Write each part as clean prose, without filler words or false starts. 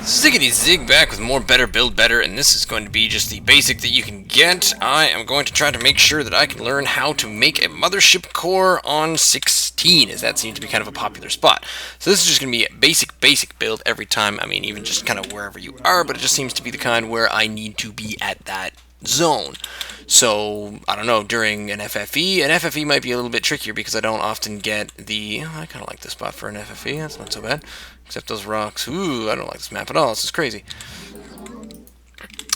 Ziggity Zig back with more Better Build Better, and this is going to be just the basic that you can get. I am going to try to make sure that I can learn how to make a Mothership core on 16, as that seems to be kind of a popular spot. So this is just going to be a basic build every time. I mean, even just kind of wherever you are, but it just seems to be the kind where I need to be at that zone. So, I don't know, during an FFE might be a little bit trickier because I don't often get the... I kind of like this spot for an FFE, that's not so bad. Except those rocks. Ooh, I don't like this map at all, this is crazy.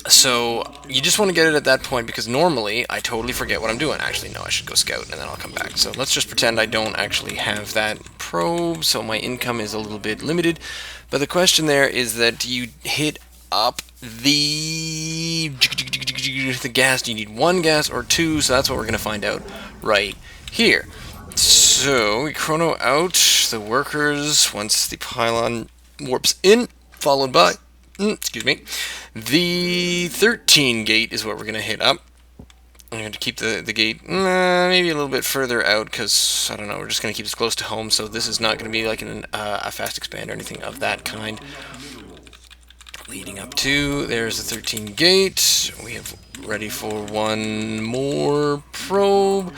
So, you just want to get it at that point because normally I totally forget what I'm doing. Actually, no, I should go scout and then I'll come back. So let's just pretend I don't actually have that probe, so my income is a little bit limited. But the question there is that you hit up the gas. Do you need one gas or two? So that's what we're going to find out right here. So we chrono out the workers once the pylon warps in, followed by, excuse me, the 13 gate is what we're going to hit up. I'm going to keep the gate maybe a little bit further out because, I don't know, we're just going to keep this close to home, so this is not going to be like a fast expand or anything of that kind. Leading up to, there's the 13 gate. We have ready for one more probe,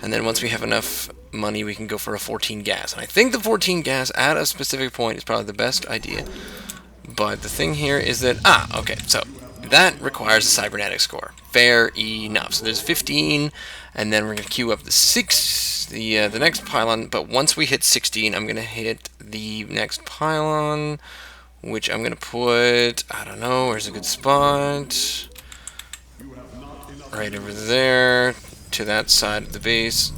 and then once we have enough money we can go for a 14 gas, and I think the 14 gas at a specific point is probably the best idea. But the thing here is that okay, so that requires a cybernetics core. Fair enough. So there's 15, and then we're going to queue up the next pylon, but once we hit 16 I'm going to hit the next pylon, which I'm going to put, I don't know, where's a good spot? Right over there, to that side of the base.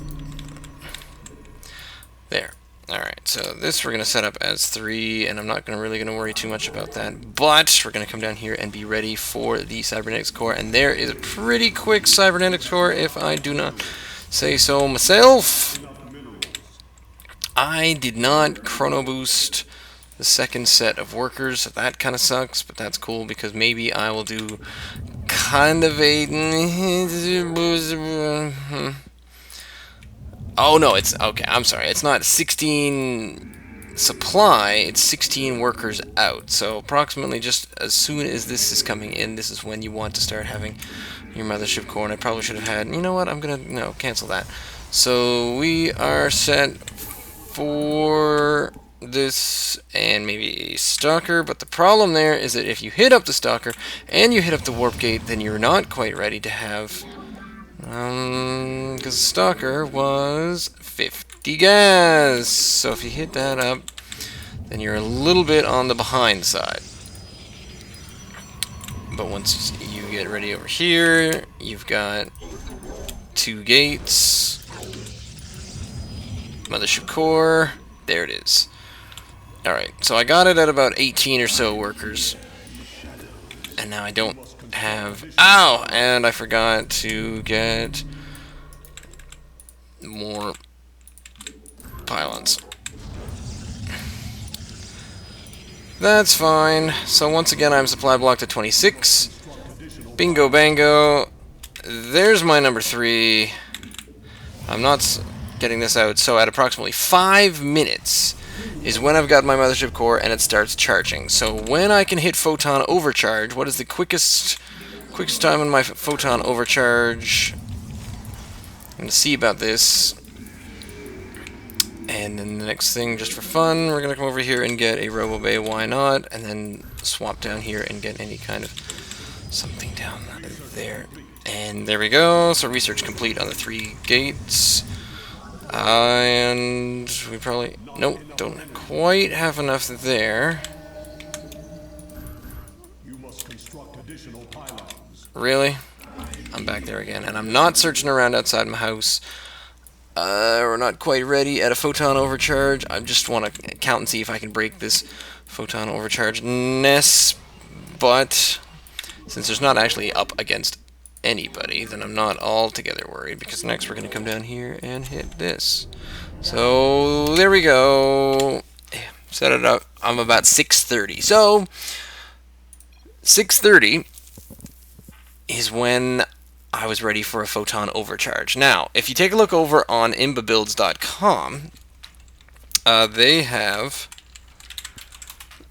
There. Alright, so this we're going to set up as 3, and I'm not really going to worry too much about that, but we're going to come down here and be ready for the cybernetics core, and there is a pretty quick cybernetics core, if I do not say so myself. I did not chrono boost the second set of workers. That kind of sucks, but that's cool because maybe I will do kind of a... Oh no, it's... Okay, I'm sorry. It's not 16 supply, it's 16 workers out. So approximately just as soon as this is coming in, this is when you want to start having your Mothership core. And I probably should have had... You know what? I'm gonna... No, cancel that. So we are set for this and maybe a stalker, but the problem there is that if you hit up the stalker and you hit up the warp gate, then you're not quite ready to have because the stalker was 50 gas, so if you hit that up then you're a little bit on the behind side. But once you get ready over here, you've got 2 gates, Mothership core, there it is. Alright, so I got it at about 18 or so workers. And now I don't have... Ow! And I forgot to get more pylons. That's fine. So once again, I'm supply blocked at 26. Bingo bango. There's my number 3. I'm not getting this out, so at approximately 5 minutes is when I've got my Mothership core and it starts charging. So when I can hit photon overcharge, what is the quickest time on my photon overcharge? I'm going to see about this. And then the next thing, just for fun, we're going to come over here and get a Robo Bay, why not? And then swap down here and get any kind of something down there. And there we go. So research complete on the 3 gates. And we probably... Nope, don't quite have enough there. Really? I'm back there again, and I'm not searching around outside my house. We're not quite ready at a photon overcharge. I just want to count and see if I can break this photon overcharge nest. But since there's not actually up against anybody, then I'm not altogether worried, because next we're going to come down here and hit this. So there we go. Set it up. I'm about 6:30. So 6:30 is when I was ready for a photon overcharge. Now, if you take a look over on imbabuilds.com, they have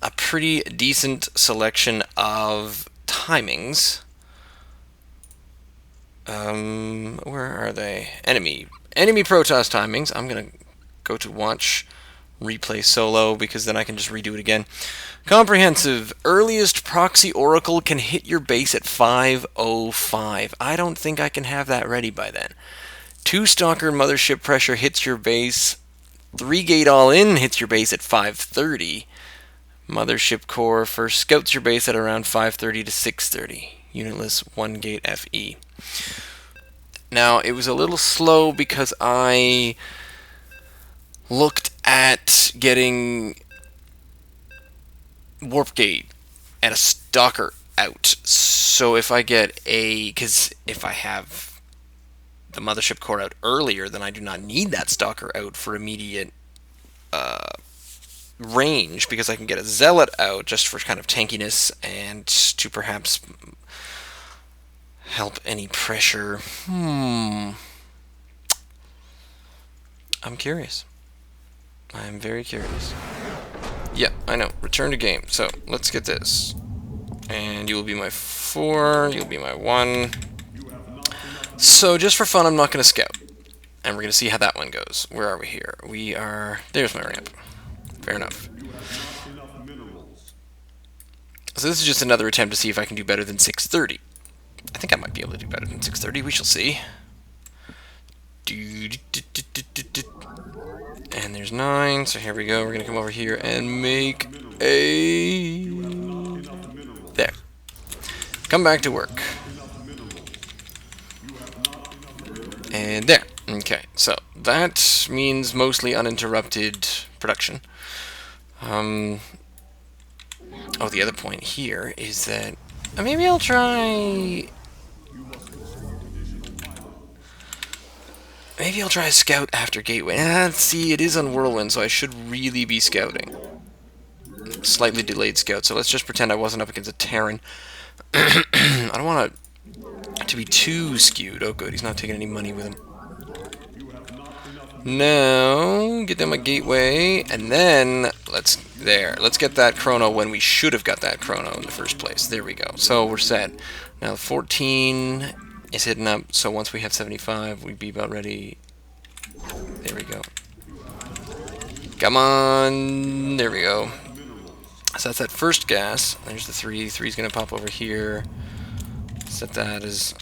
a pretty decent selection of timings. Where are they? Enemy Protoss timings. I'm gonna go to watch replay solo because then I can just redo it again. Comprehensive. Earliest proxy oracle can hit your base at 5:05. I don't think I can have that ready by then. 2 stalker mothership pressure hits your base. 3 gate all in hits your base at 5:30. Mothership core first scouts your base at around 5:30 to 6:30. Unitless 1 gate FE. Now, it was a little slow because I looked at getting warp gate and a stalker out. So if I get because if I have the mothership core out earlier, then I do not need that stalker out for immediate range, because I can get a zealot out just for kind of tankiness and to perhaps help any pressure. I'm curious. I'm very curious. Yeah, I know. Return to game. So, let's get this. And you will be my 4, you'll be my 1. So, just for fun, I'm not going to scout. And we're going to see how that one goes. Where are we here? We are... There's my ramp. Fair enough. So this is just another attempt to see if I can do better than 630. I think I might be able to do better than 630. We shall see. And there's 9, so here we go. We're going to come over here and make a... There. Come back to work. And there. Okay, so that means mostly uninterrupted production. Oh, the other point here is that... maybe I'll try... Maybe I'll try a scout after Gateway. See, it is on Whirlwind, so I should really be scouting. Slightly delayed scout, so let's just pretend I wasn't up against a Terran. I don't want it to be too skewed. Oh good, he's not taking any money with him. Now, get them a Gateway, and then let's get that chrono when we should have got that chrono in the first place. There we go. So we're set. Now 14 is hitting up, so once we have 75, we'd be about ready. There we go. Come on! There we go. So that's that first gas. There's the 3. 3's gonna pop over here. Set that as...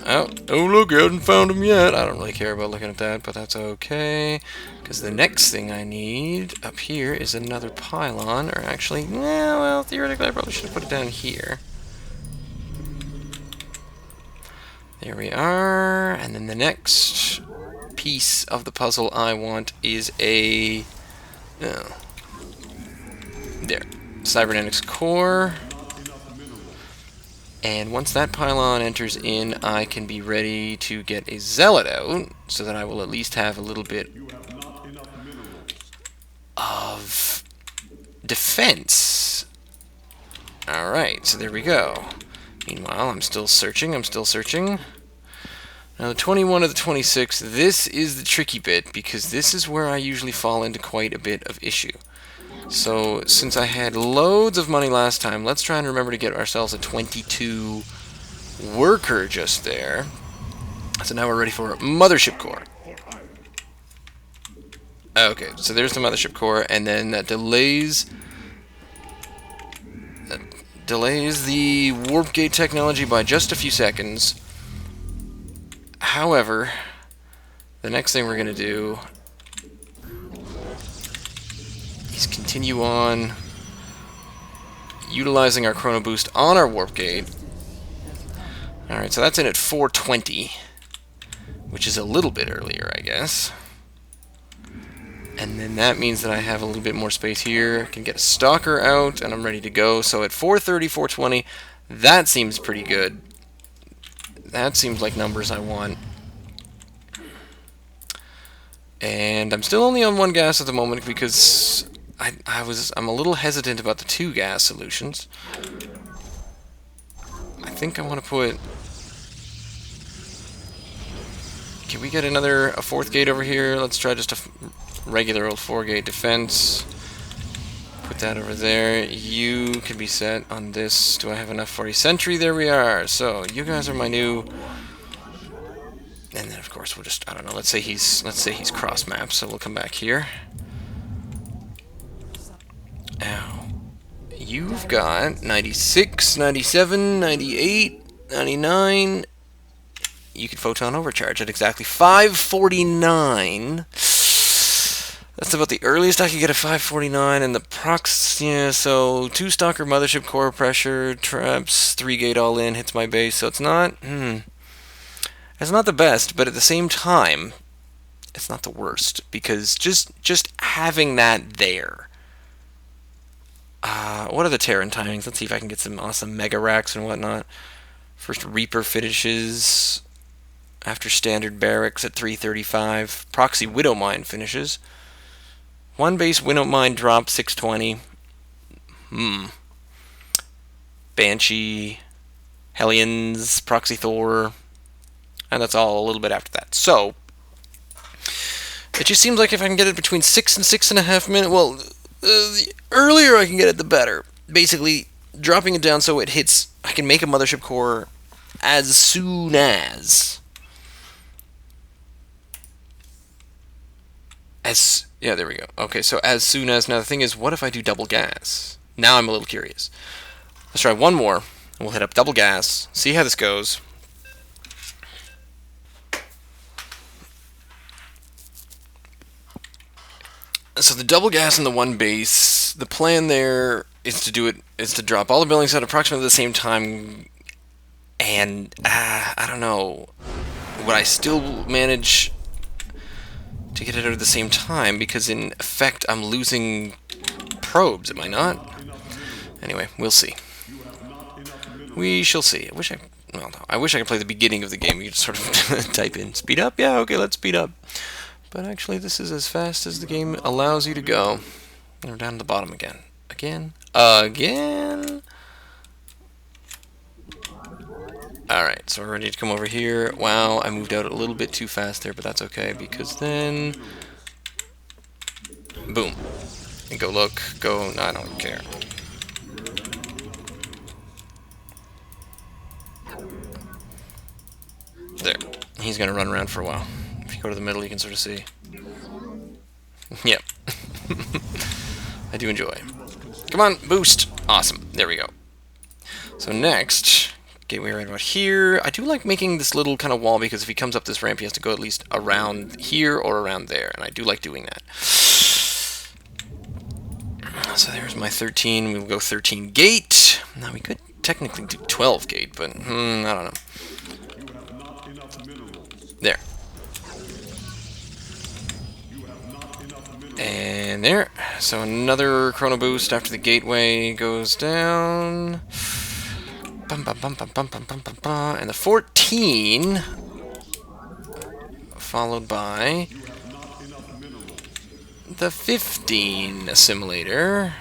Oh look, I haven't found him yet. I don't really care about looking at that, but that's okay. Because the next thing I need up here is another pylon. Or actually, well, theoretically I probably should have put it down here. There we are. And then the next piece of the puzzle I want is a... Oh. There. Cybernetics core. And once that pylon enters in, I can be ready to get a zealot out, so that I will at least have a little bit of defense. Alright, so there we go. Meanwhile, I'm still searching. Now the 21 to the 26, this is the tricky bit, because this is where I usually fall into quite a bit of issue. So, since I had loads of money last time, let's try and remember to get ourselves a 22 worker just there. So now we're ready for Mothership core. Okay, so there's the Mothership core, and then that delays the warp gate technology by just a few seconds. However, the next thing we're going to do is continue on utilizing our chrono boost on our warp gate. Alright, so that's in at 420, which is a little bit earlier, I guess. And then that means that I have a little bit more space here. I can get a stalker out, and I'm ready to go. So at 430, 420, that seems pretty good. That seems like numbers I want. And I'm still only on 1 gas at the moment because I'm a little hesitant about the 2 gas solutions. I think I want to put... Can we get a 4th gate over here? Let's try just a regular old 4-gate defense. Put put that over there. You can be set on this. Do I have enough for a sentry? There we are. So you guys are my new. And then of course we'll just, I don't know. Let's say he's cross map. So we'll come back here. Ow. You've got 96, 97, 98, 99. You can photon overcharge at exactly 549. That's about the earliest I could get at 549, and the procs, yeah, so 2-stalker mothership core pressure, traps, 3-gate all in, hits my base, so it's not, it's not the best, but at the same time, it's not the worst, because just having that there. What are the Terran timings? Let's see if I can get some awesome mega racks and whatnot. First Reaper finishes after standard barracks at 335. Proxy Widowmine finishes. One base Widowmine drop 620. Banshee, Hellions, Proxy Thor, and that's all a little bit after that. So it just seems like if I can get it between 6 and 6.5 minutes, well, the earlier I can get it, the better. Basically, dropping it down so it hits, I can make a mothership core as soon as. Yeah, there we go. Okay, so as soon as, now the thing is, what if I do double gas? Now I'm a little curious. Let's try one more, and we'll hit up double gas, see how this goes. So the double gas in the one base, the plan there is to drop all the buildings at approximately the same time, and I don't know, would I still manage to get it out at the same time, because in effect I'm losing probes, am I not? Anyway, we'll see. We shall see. I wish I could play the beginning of the game. You just sort of type in speed up. Yeah, okay, let's speed up. But actually, this is as fast as the game allows you to go. And we're down to the bottom again. Again. Alright, so we're ready to come over here. Wow, I moved out a little bit too fast there, but that's okay, because then... boom. And go look, go... no, I don't care. There. He's going to run around for a while. If you go to the middle, you can sort of see. Yep. I do enjoy. Come on, boost! Awesome. There we go. So next... gateway right about here. I do like making this little kind of wall, because if he comes up this ramp, he has to go at least around here or around there, and I do like doing that. So there's my 13. We'll go 13 gate. Now we could technically do 12 gate, but I don't know. There. And there. So another chrono boost after the gateway goes down. And the 14 followed by the 15 assimilator.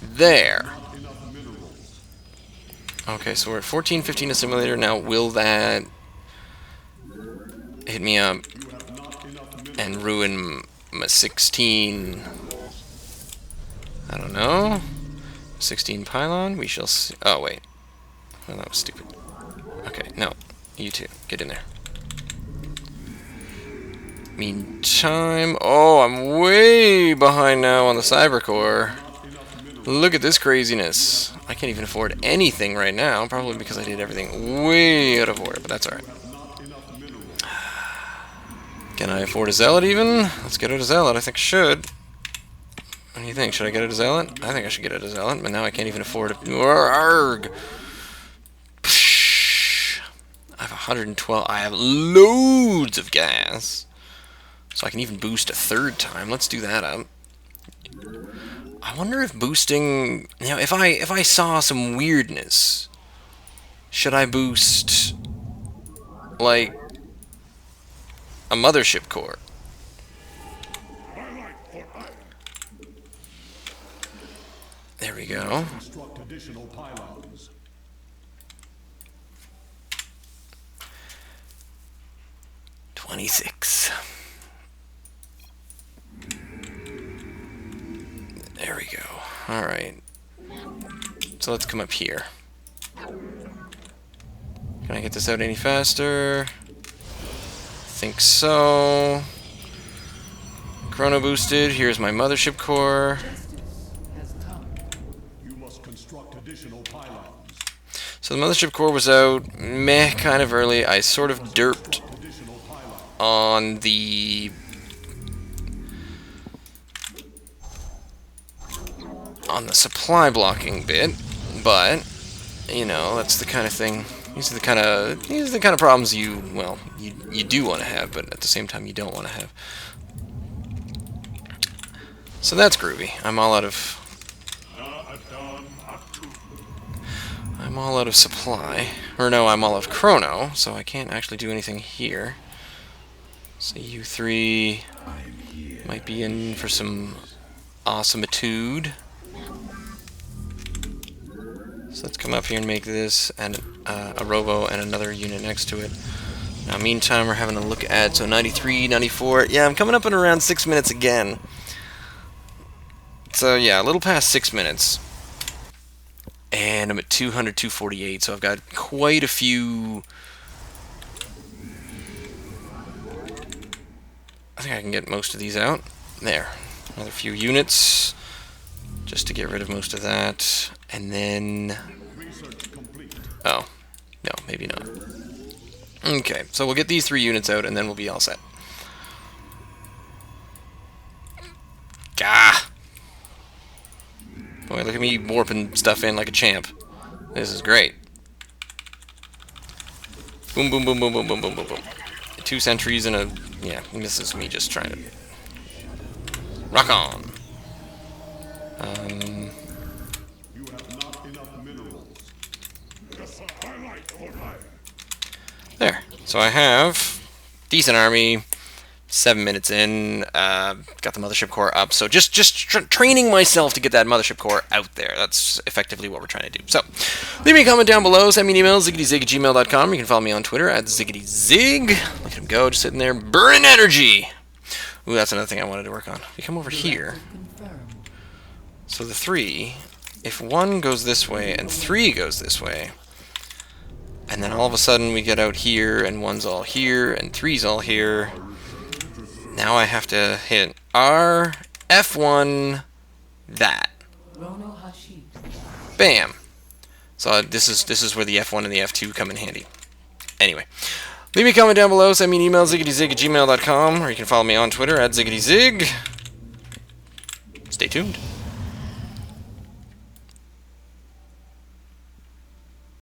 There. Okay, so we're at 14, 15 assimilator. Now, will that hit me up and ruin my 16? I don't know. 16 pylon, we shall see. Oh, wait. Oh, that was stupid. Okay, no. You two, get in there. Meantime... oh, I'm way behind now on the cyber core. Look at this craziness. I can't even afford anything right now, probably because I did everything way out of order, but that's alright. Can I afford a zealot even? Let's get out a zealot, I think I should. What do you think? Should I get it a zealot? I think I should get it a zealot, but now I can't even afford it. Arrgh! I have 112. I have loads of gas. So I can even boost a third time. Let's do that up. I wonder if boosting... you know, if I saw some weirdness, should I boost, like, a mothership core? There we go. 26. Alright. So let's come up here. Can I get this out any faster? Think so. Chrono boosted. Here's my mothership core. So the mothership core was out meh kind of early. I sort of derped on the supply blocking bit, but you know, that's the kind of thing. These are the kind of problems you do want to have, but at the same time you don't want to have. So that's groovy. I'm all out of supply. Or no, I'm all out of chrono, so I can't actually do anything here. So you three might be in for some awesomeitude. So let's come up here and make this and a robo and another unit next to it. Now, meantime, we're having a look at, so 93, 94. Yeah, I'm coming up in around 6 minutes again. So yeah, a little past 6 minutes. And I'm at 200, 248, so I've got quite a few. I think I can get most of these out. There. Another few units, just to get rid of most of that. And then... oh. No, maybe not. Okay, so we'll get these 3 units out, and then we'll be all set. Gah! Boy, look at me warping stuff in like a champ. This is great. Boom, boom, boom, boom, boom, boom, boom, boom, boom. 2 sentries and a... yeah, this is me just trying to... rock on! You have not enough minerals. There. So I have decent army. 7 minutes in. Got the mothership core up. So just training myself to get that mothership core out there. That's effectively what we're trying to do. So leave me a comment down below. Send me an email, ziggityzig@gmail.com. You can follow me on Twitter at ziggityzig. Look at him go, just sitting there burning energy. Ooh, that's another thing I wanted to work on. If you come over here. So the 3, if 1 goes this way and 3 goes this way, and then all of a sudden we get out here and 1's all here and 3's all here, now I have to hit R, F1, that. Bam. So this is where the F1 and the F2 come in handy. Anyway, leave me a comment down below, send me an email, ziggityzig@gmail.com, or you can follow me on Twitter at ziggityzig. Stay tuned.